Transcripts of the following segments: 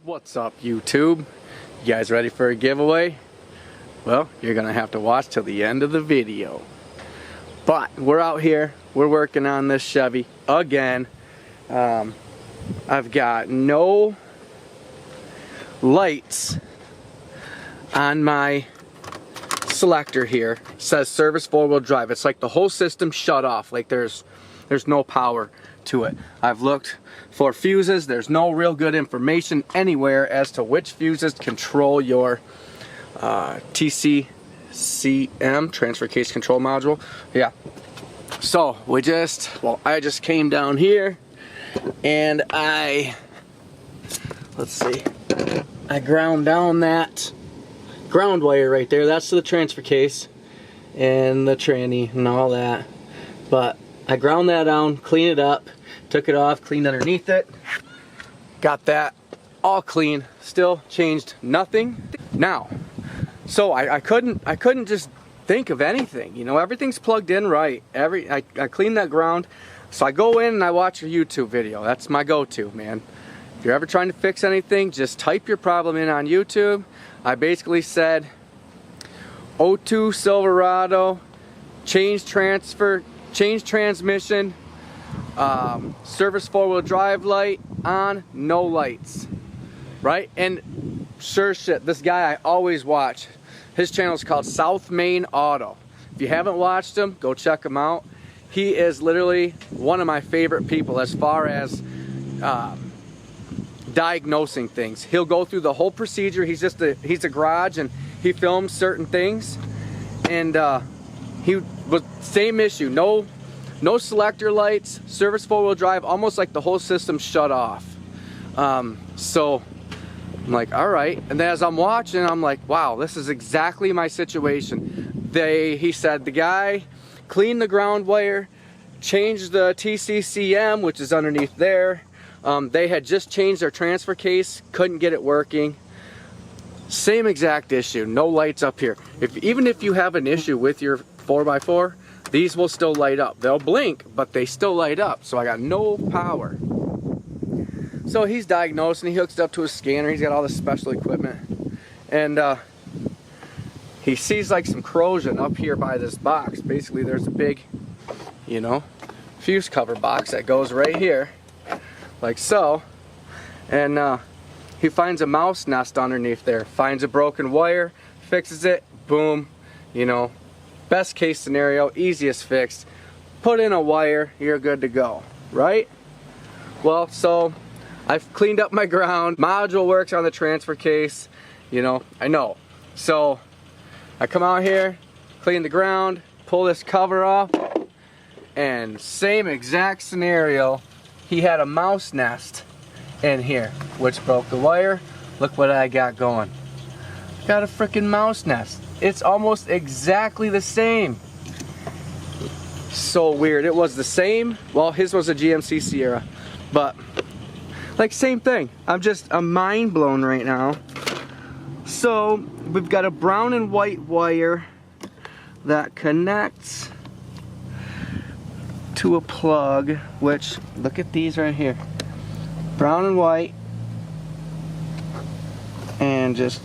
What's up, YouTube? You guys ready for a giveaway? Well, you're gonna have to watch till the end of the video. But we're out here, we're working on this Chevy again. I've got no lights on my selector here. It says service 4-wheel drive. It's like the whole system shut off, like there's no power to it. I've looked for fuses. There's no real good information anywhere as to which fuses control your TCCM, transfer case control module. Yeah. So I just came down here and let's see, I ground down that ground wire right there. That's to the transfer case and the tranny and all that. But I ground that down, cleaned it up, took it off, cleaned underneath it, got that all clean, still changed nothing. Now, so I couldn't just think of anything, you know, everything's plugged in right. I cleaned that ground, so I go in and I watch a YouTube video. That's my go-to, man. If you're ever trying to fix anything, just type your problem in on YouTube. I basically said 02 Silverado, change transmission, service 4-wheel drive light on, no lights, right? And sure shit, this guy I always watch, his channel is called South Main Auto. If you haven't watched him, go check him out. He is literally one of my favorite people as far as diagnosing things. He'll go through the whole procedure. He's a garage and he films certain things, and he was same issue, no selector lights, service 4-wheel drive, almost like the whole system shut off. So I'm like, all right. And then as I'm watching, I'm like, wow, this is exactly my situation. He said the guy cleaned the ground wire, changed the TCCM, which is underneath there. They had just changed their transfer case, couldn't get it working. Same exact issue, no lights up here. Even if you have an issue with your 4x4, these will still light up. They'll blink, but they still light up. So I got no power. So he's diagnosed and he hooks it up to a scanner. He's got all this special equipment. And he sees like some corrosion up here by this box. Basically there's a big, you know, fuse cover box that goes right here, like so. And he finds a mouse nest underneath there. Finds a broken wire, fixes it, boom, you know. Best case scenario, easiest fix. Put in a wire, you're good to go, right? Well, so I've cleaned up my ground. Module works on the transfer case, you know, I know. So I come out here, clean the ground, pull this cover off, and same exact scenario. He had a mouse nest in here, which broke the wire. Look what I got going. Got a freaking mouse nest. It's almost exactly the same. So weird. It was the same. Well, his was a GMC Sierra, but like same thing. I'm mind blown right now. So we've got a brown and white wire that connects to a plug, which, look at these right here. Brown and white, and just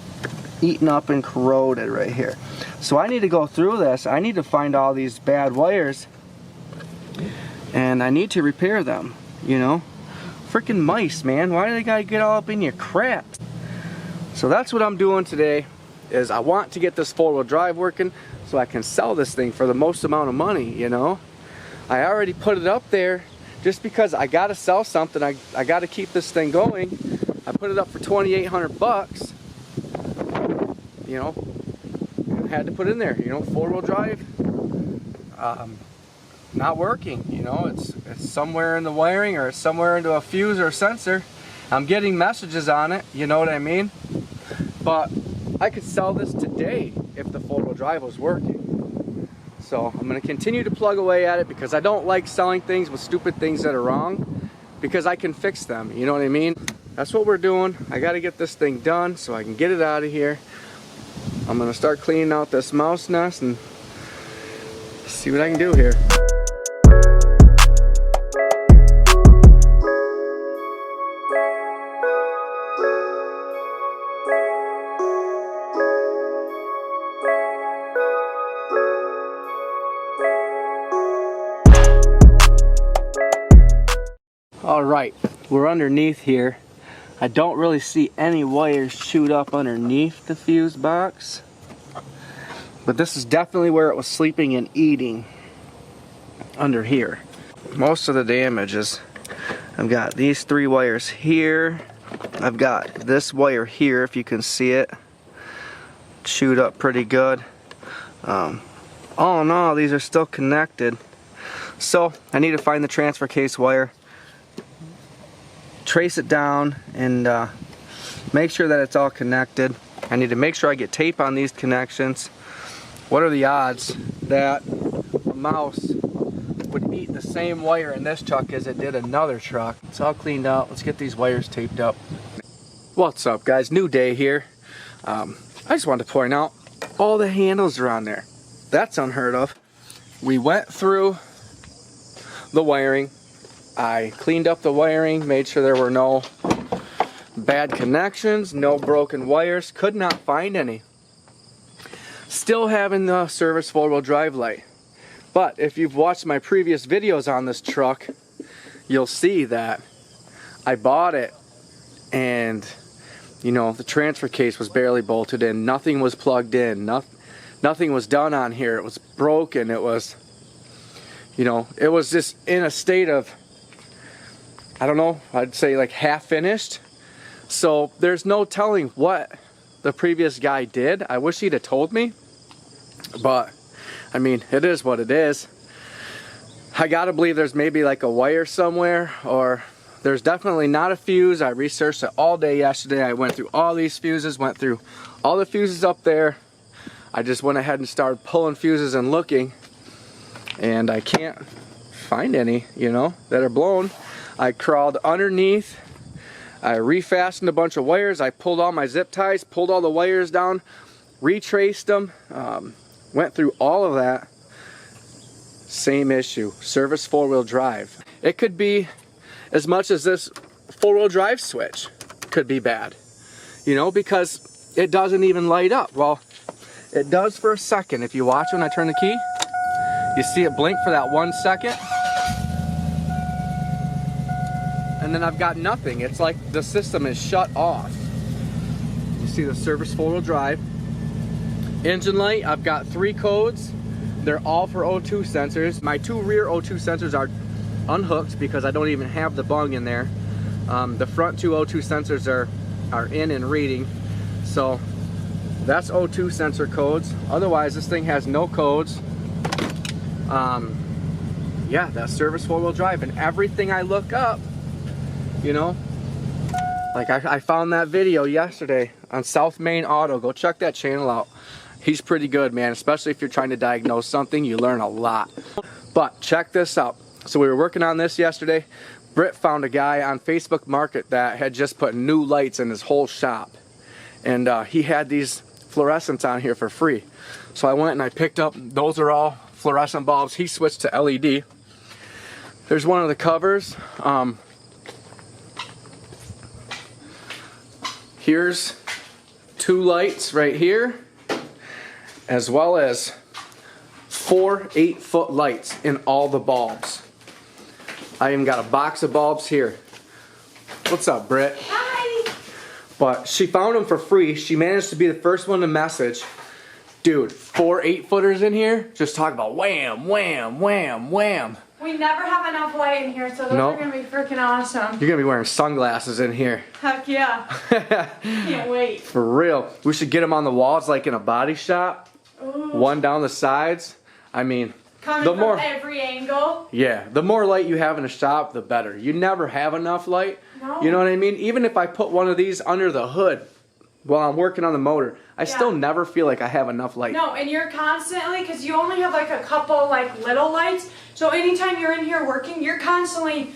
eaten up and corroded right here. So I need to go through this. I need to find all these bad wires and I need to repair them, you know. Freaking mice, man. Why do they gotta get all up in your crap? So that's what I'm doing today, is I want to get this 4-wheel drive working so I can sell this thing for the most amount of money, you know. I already put it up there just because I gotta sell something. I gotta keep this thing going. I put it up for 2,800 bucks. You know, had to put in there, you know, 4-wheel drive, not working, you know, it's somewhere in the wiring or it's somewhere into a fuse or a sensor. I'm getting messages on it, you know what I mean? But I could sell this today if the 4-wheel drive was working. So I'm going to continue to plug away at it because I don't like selling things with stupid things that are wrong, because I can fix them, you know what I mean? That's what we're doing. I got to get this thing done so I can get it out of here. I'm gonna start cleaning out this mouse nest and see what I can do here. All right, we're underneath here. I don't really see any wires chewed up underneath the fuse box, but this is definitely where it was sleeping and eating, under here. Most of the damage is, I've got these 3 wires here. I've got this wire here, if you can see it, chewed up pretty good. All in all, these are still connected. So I need to find the transfer case wire, trace it down, and make sure that it's all connected. I need to make sure I get tape on these connections. What are the odds that a mouse would eat the same wire in this truck as it did another truck? It's all cleaned out. Let's get these wires taped up. What's up, guys? New day here. I just wanted to point out all the handles are on there. That's unheard of. We went through the wiring. I cleaned up the wiring, made sure there were no bad connections, no broken wires. Could not find any. Still having the service 4-wheel drive light. But if you've watched my previous videos on this truck, you'll see that I bought it and, you know, the transfer case was barely bolted in. Nothing was plugged in. Nothing was done on here. It was broken. It was, you know, it was just in a state of, I don't know, I'd say like half finished. So there's no telling what the previous guy did. I wish he'd have told me, but I mean, it is what it is. I gotta believe there's maybe like a wire somewhere, or there's definitely not a fuse. I researched it all day yesterday. I went through all these fuses, went through all the fuses up there. I just went ahead and started pulling fuses and looking, and I can't find any, you know, that are blown. I crawled underneath, I refastened a bunch of wires, I pulled all my zip ties, pulled all the wires down, retraced them, went through all of that. Same issue, service 4-wheel drive. It could be as much as this 4-wheel drive switch could be bad, you know, because it doesn't even light up. Well, it does for a second. If you watch when I turn the key, you see it blink for that 1 second. And then I've got nothing. It's like the system is shut off. You see the service 4-wheel drive. Engine light, I've got 3 codes. They're all for O2 sensors. My 2 rear O2 sensors are unhooked because I don't even have the bung in there. The front 2 O2 sensors are in and reading. So that's O2 sensor codes. Otherwise, this thing has no codes. Yeah, that's service 4-wheel drive. And everything I look up, you know, like I found that video yesterday on South Main Auto. Go check that channel out. He's pretty good, man, especially if you're trying to diagnose something. You learn a lot. But check this out. So we were working on this yesterday. Britt found a guy on Facebook Market that had just put new lights in his whole shop, and he had these fluorescents on here for free. So I went and I picked up, those are all fluorescent bulbs. He switched to LED. There's one of the covers. Here's 2 lights right here, as well as 4 8-foot lights in all the bulbs. I even got a box of bulbs here. What's up, Britt? Hi! But she found them for free. She managed to be the first one to message. Dude, 4 8-footers in here? Just talk about wham, wham, wham, wham. We never have enough light in here, so those are gonna be freaking awesome. You're gonna be wearing sunglasses in here. Heck yeah. Can't wait. For real. We should get them on the walls like in a body shop. Ooh. One down the sides. I mean, coming the from more, every angle. yeah, the more light you have in a shop, the better. You never have enough light. No. You know what I mean? Even if I put one of these under the hood while I'm working on the motor, I still never feel like I have enough light. No, and you're constantly, because you only have like a couple like little lights, so anytime you're in here working, you're constantly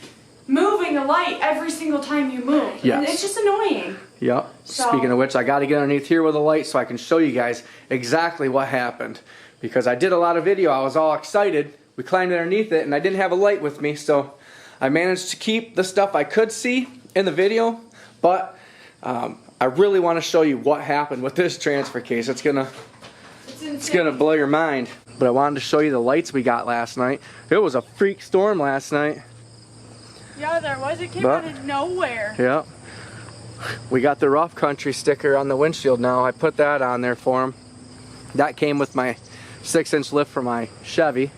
moving the light every single time you move. Yes. And it's just annoying. Yep. So, speaking of which, I got to get underneath here with a light so I can show you guys exactly what happened. Because I did a lot of video, I was all excited. We climbed underneath it and I didn't have a light with me, so I managed to keep the stuff I could see in the video, but I really want to show you what happened with this transfer case. It's gonna blow your mind. But I wanted to show you the lights we got last night. It was a freak storm last night. Yeah, there was. It came out of nowhere. Yeah. We got the rough country sticker on the windshield now. I put that on there for him. That came with my 6-inch lift for my Chevy.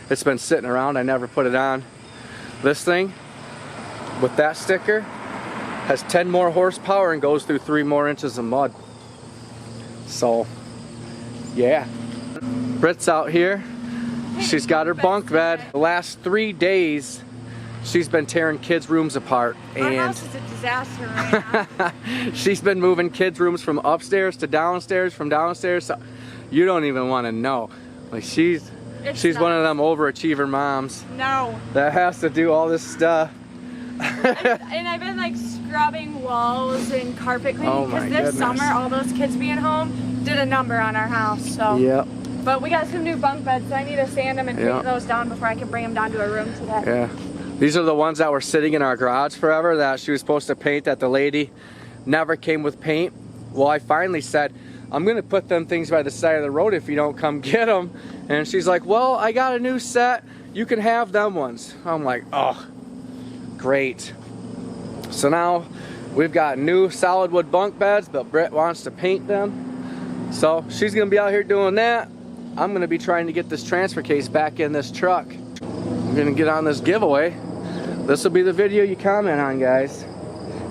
It's been sitting around. I never put it on. This thing, with that sticker, has 10 more horsepower and goes through 3 more inches of mud. So, yeah. Britt's out here. She's got her bunk bed. The last 3 days, she's been tearing kids' rooms apart. Our And house is a disaster right now. she's been moving kids' rooms from upstairs to downstairs, from downstairs. So you don't even want to know. Like she's one of them overachiever moms. No. That has to do all this stuff. And I've been like scrubbing walls and carpet cleaning because this summer all those kids being home did a number on our house. So. Yep. But we got some new bunk beds, so I need to sand them and paint those down before I can bring them down to a room today. Yeah. These are the ones that were sitting in our garage forever that she was supposed to paint, that the lady never came with paint. Well, I finally said, I'm gonna put them things by the side of the road if you don't come get them. And she's like, well, I got a new set. You can have them ones. I'm like, oh, great. So now we've got new solid wood bunk beds, but Britt wants to paint them. So she's gonna be out here doing that. I'm gonna be trying to get this transfer case back in this truck. I'm gonna get on this giveaway. This will be the video you comment on, guys.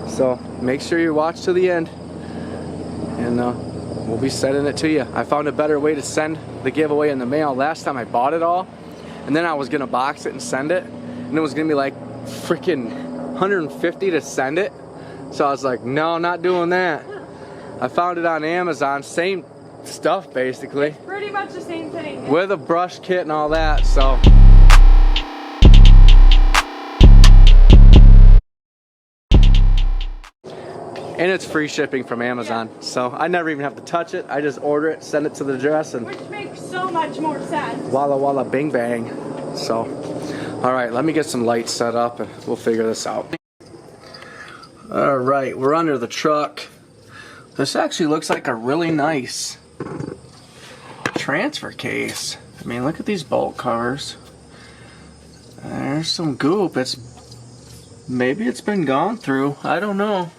So make sure you watch to the end, and we'll be sending it to you. I found a better way to send the giveaway in the mail. Last time I bought it all, and then I was gonna box it and send it, and it was gonna be like freaking $150 to send it. So I was like, no, not doing that. I found it on Amazon, same stuff basically. Pretty much the same thing. With a brush kit and all that, so. And it's free shipping from Amazon, so I never even have to touch it. I just order it, send it to the address, and which makes so much more sense. Walla walla bing bang. So, all right, let me get some lights set up and we'll figure this out. All right, we're under the truck. This actually looks like a really nice transfer case. I mean, look at these bolt covers. There's some goop. Maybe it's been gone through. I don't know.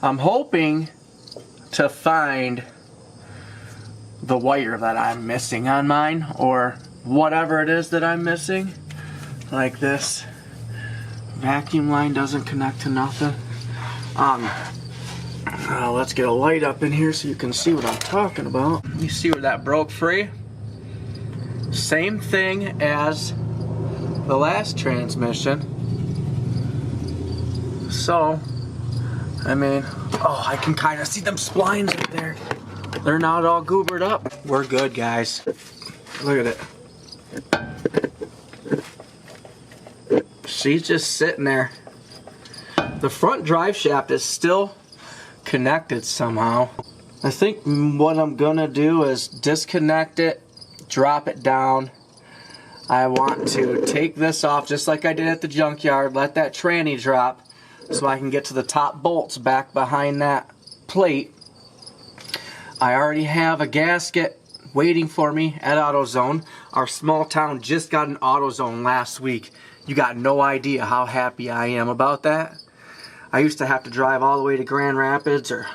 I'm hoping to find the wire that I'm missing on mine, or whatever it is that I'm missing. Like this vacuum line doesn't connect to nothing. Let's get a light up in here so you can see what I'm talking about. You see where that broke free? Same thing as the last transmission. So, I mean, oh, I can kind of see them splines right there. They're not all goobered up. We're good, guys. Look at it. She's just sitting there. The front drive shaft is still connected somehow. I think what I'm gonna do is disconnect it, drop it down. I want to take this off just like I did at the junkyard, let that tranny drop so I can get to the top bolts back behind that plate. I already have a gasket waiting for me at AutoZone. Our small town just got an AutoZone last week. You got no idea how happy I am about that. I used to have to drive all the way to Grand Rapids or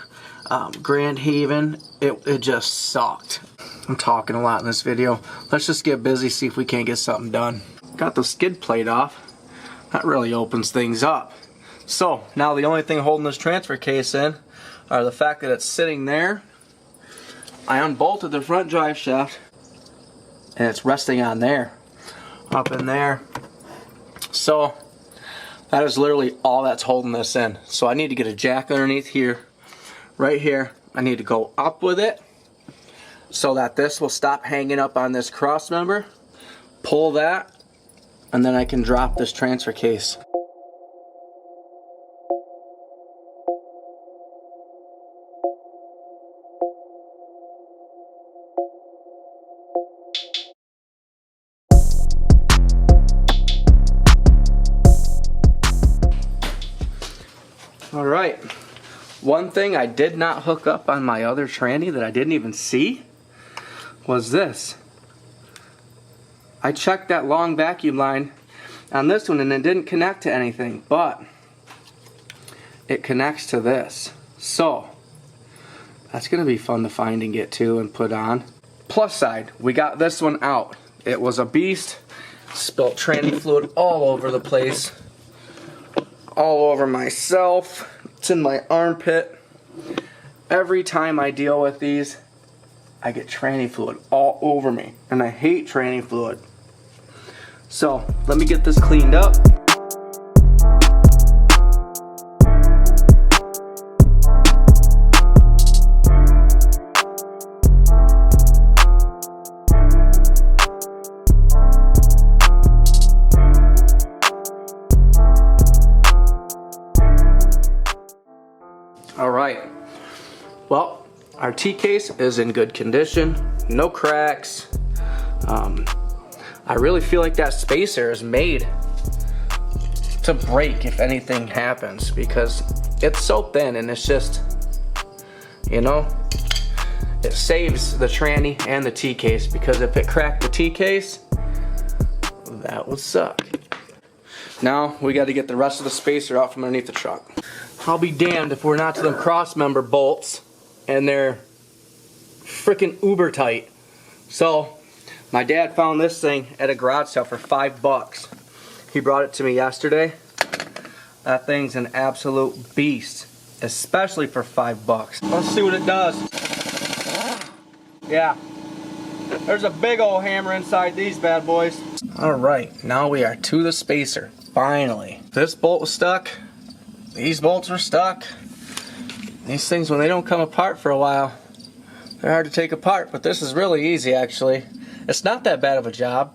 Grand Haven. It just sucked. I'm talking a lot in this video. Let's just get busy, see if we can't get something done. Got the skid plate off. That really opens things up. So now the only thing holding this transfer case in are the fact that it's sitting there. I unbolted the front drive shaft and it's resting on there, up in there. So that is literally all that's holding this in. So I need to get a jack underneath here, right here. I need to go up with it so that this will stop hanging up on this cross member. Pull that, and then I can drop this transfer case. All right, one thing I did not hook up on my other tranny that I didn't even see was this. I checked that long vacuum line on this one, and it didn't connect to anything, but it connects to this. So that's gonna be fun to find and get to and put on. Plus side, we got this one out. It was a beast. Spilt tranny fluid all over the place, all over myself. It's in my armpit. Every time I deal with these, I get tranny fluid all over me, and I hate tranny fluid. So let me get this cleaned up. All right, well, our T-case is in good condition, no cracks. I really feel like that spacer is made to break if anything happens, because it's so thin, and it's just, you know, it saves the tranny and the T-case, because if it cracked the T-case, that would suck. Now we got to get the rest of the spacer out from underneath the truck. I'll be damned if we're not to them cross member bolts, and they're freaking uber tight. So my dad found this thing at a garage sale for $5. He brought it to me yesterday. That thing's an absolute beast, especially for $5. Let's see what it does. Yeah, there's a big old hammer inside these bad boys. All right, now we are to the spacer, finally. This bolt was stuck. These bolts are stuck. These things, when they don't come apart for a while, they're hard to take apart, but this is really easy actually. It's not that bad of a job.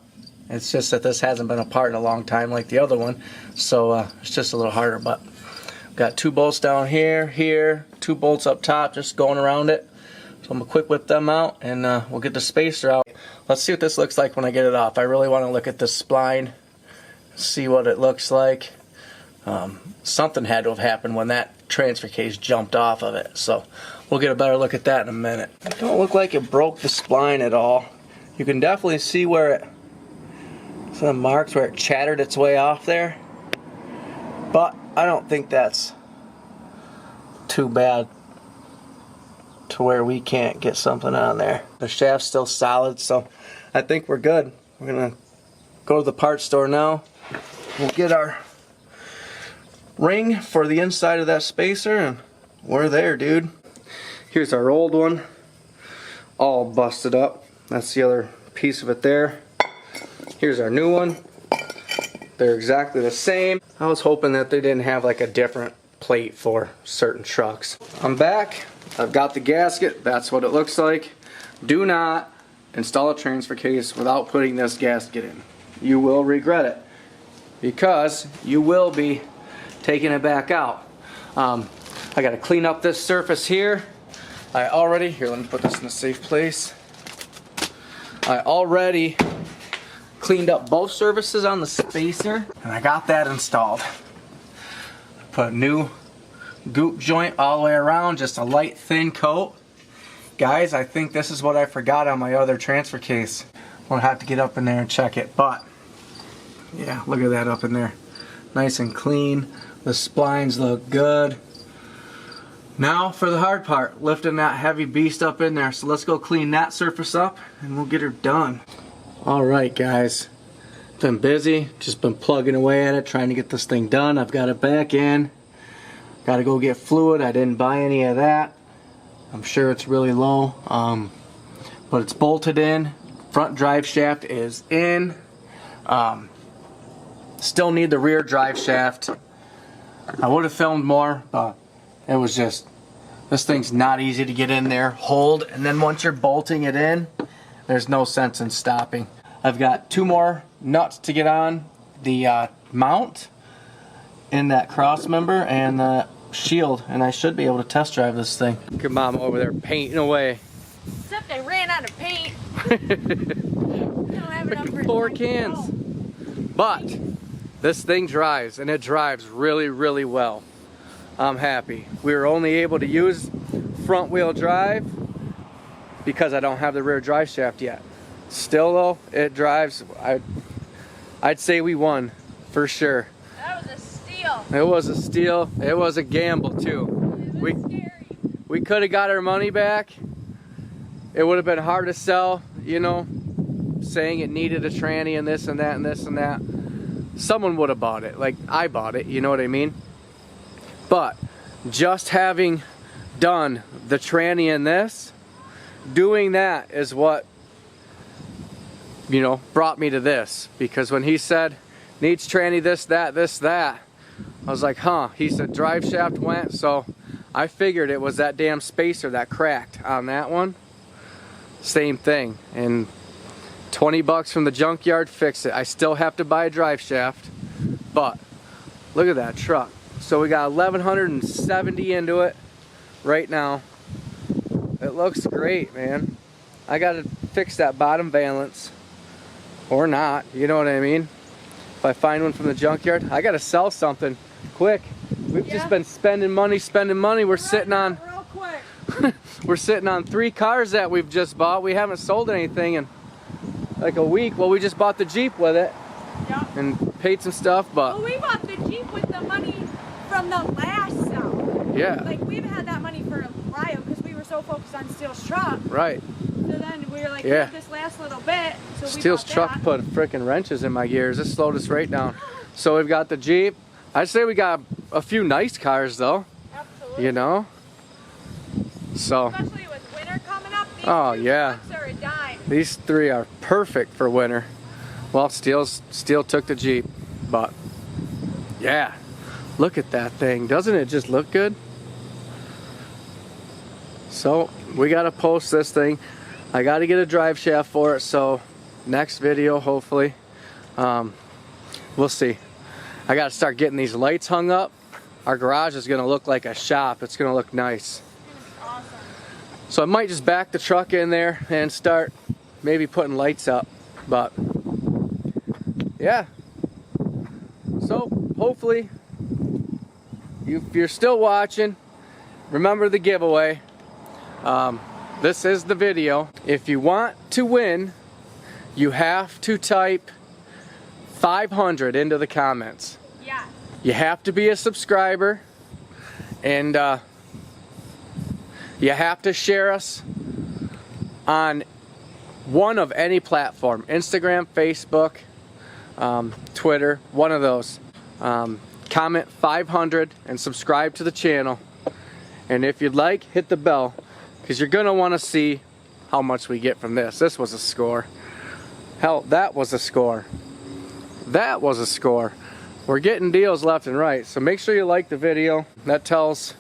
It's just that this hasn't been apart in a long time like the other one, so it's just a little harder. But got 2 bolts down here, here, 2 bolts up top, just going around it. So I'm gonna quick whip them out, and we'll get the spacer out. Let's see what this looks like when I get it off. I really want to look at this spline, see what it looks like. Something had to have happened when that transfer case jumped off of it, so we'll get a better look at that in a minute. It don't look like it broke the spline at all. You can definitely see where it, some marks where it chattered its way off there, but I don't think that's too bad to where we can't get something on there. The shaft's still solid, so I think we're good. We're gonna go to the parts store now. We'll get our ring for the inside of that spacer, and we're there, dude. Here's our old one, all busted up. That's the other piece of it there. Here's our new one. They're exactly the same. I was hoping that they didn't have like a different plate for certain trucks. I'm back. I've got the gasket. That's what it looks like. Do not install a transfer case without putting this gasket in. You will regret it, because you will be taking it back out. I got to clean up this surface here. Here, let me put this in a safe place. I already cleaned up both surfaces on the spacer, and I got that installed. Put a new goop joint all the way around, just a light thin coat. Guys, I think this is what I forgot on my other transfer case. We'll have to get up in there and check it, but yeah, look at that up in there. Nice and clean. The splines look good. Now for the hard part, lifting that heavy beast up in there. So let's go clean that surface up, and we'll get her done. Alright guys, been busy, just been plugging away at it, trying to get this thing done. I've got it back in. Got to go get fluid. I didn't buy any of that. I'm sure it's really low, but it's bolted in. Front drive shaft is in. Still need the rear drive shaft. I would have filmed more, but it was just, this thing's not easy to get in there, hold, and then once you're bolting it in, there's no sense in stopping. I've got 2 more nuts to get on the mount in that cross member and the shield, and I should be able to test drive this thing. Look at Mom over there painting away. Except I ran out of paint. Don't have enough for 4 cans. But this thing drives, and it drives really, really well. I'm happy. We were only able to use front wheel drive because I don't have the rear drive shaft yet. Still though, it drives. I'd say we won for sure. That was a steal. It was a steal. It was a gamble too. We could have got our money back. It would have been hard to sell, you know, saying it needed a tranny and this and that and this and that. Someone would have bought it. Like, I bought it, you know what I mean? But just having done the tranny and this, doing that is what, you know, brought me to this. Because when he said, needs tranny this, that, I was like, huh. He said drive shaft went, so I figured it was that damn spacer that cracked on that one. Same thing. And 20 bucks from the junkyard, fix it. I still have to buy a drive shaft, but look at that truck. So we got 1170 into it right now. It looks great, man. I gotta fix that bottom valance, or not, you know what I mean? If I find one from the junkyard, I gotta sell something quick. We've just been spending money. We're sitting on real quick. we're sitting on 3 cars that we've just bought. We haven't sold anything in like a week. Well, we just bought the Jeep with it. Yep. And paid some stuff, but well, we bought the Jeep with the money from the last sell. yeah. Like, we've had that money for a while because we were so focused on Steele's truck. Right. So then we were like, Yeah. we this last little bit. So Steele's we truck that. put freaking wrenches in my gears. It slowed us right down. So we've got the Jeep. I'd say we got a few nice cars though. Absolutely. You know? So. Especially with winter coming up. These Oh, two yeah. trucks are a dime. These 3 are perfect for winter. Well, Steele took the Jeep, but yeah, look at that thing. Doesn't it just look good? So we gotta post this thing. I gotta get a drive shaft for it, so next video, hopefully, we'll see. I gotta start getting these lights hung up. Our garage is gonna look like a shop. It's gonna look nice. Awesome. So I might just back the truck in there and start maybe putting lights up, but yeah. So hopefully, if you're still watching, remember the giveaway. This is the video. If you want to win, you have to type 500 into the comments. Yeah. You have to be a subscriber, and you have to share us on one of any platform. Instagram, Facebook, Twitter, one of those. Comment 500 and subscribe to the channel. And if you'd like, hit the bell, because you're gonna want to see how much we get from this. This was a score. Hell, that was a score. That was a score. We're getting deals left and right, so make sure you like the video. That tells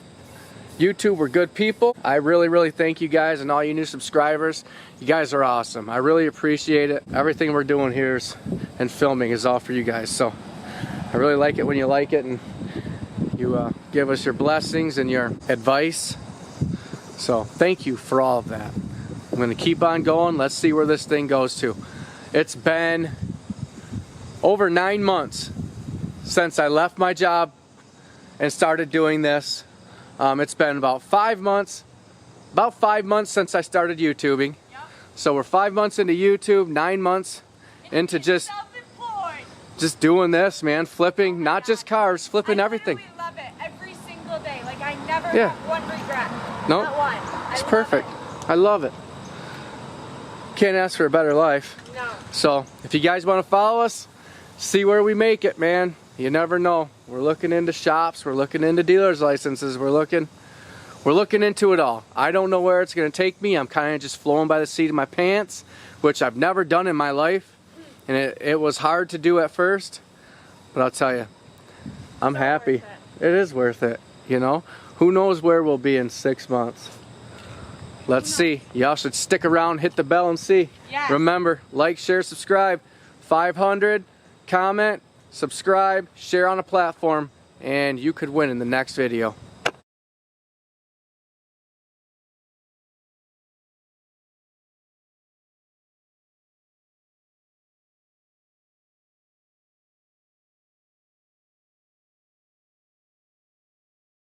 YouTube we're good people. I really thank you guys and all you new subscribers. You guys are awesome. I really appreciate it. Everything we're doing here and filming is all for you guys, so I really like it when you like it and you give us your blessings and your advice. So thank you for all of that. I'm going to keep on going. Let's see where this thing goes to. It's been over 9 months since I left my job and started doing this. It's been about 5 months. About 5 months since I started YouTubing. Yep. So we're 5 months into YouTube, 9 months into just doing this, man. Flipping, not just cars, flipping everything. I love it every single day. Like, I never Yeah. have one regret. No, Not one. it's I love perfect. it. I love it. Can't ask for a better life. No. So if you guys want to follow us, see where we make it, man. You never know. We're looking into shops. We're looking into dealers' licenses. We're looking into it all. I don't know where it's going to take me. I'm kind of just flowing by the seat of my pants, which I've never done in my life. And it was hard to do at first. But I'll tell you, I'm happy. It is worth it, you know. Who knows where we'll be in 6 months. Let's see. Y'all should stick around, hit the bell, and see. Yes. Remember, like, share, subscribe. 500, comment, subscribe, share on a platform, and you could win in the next video.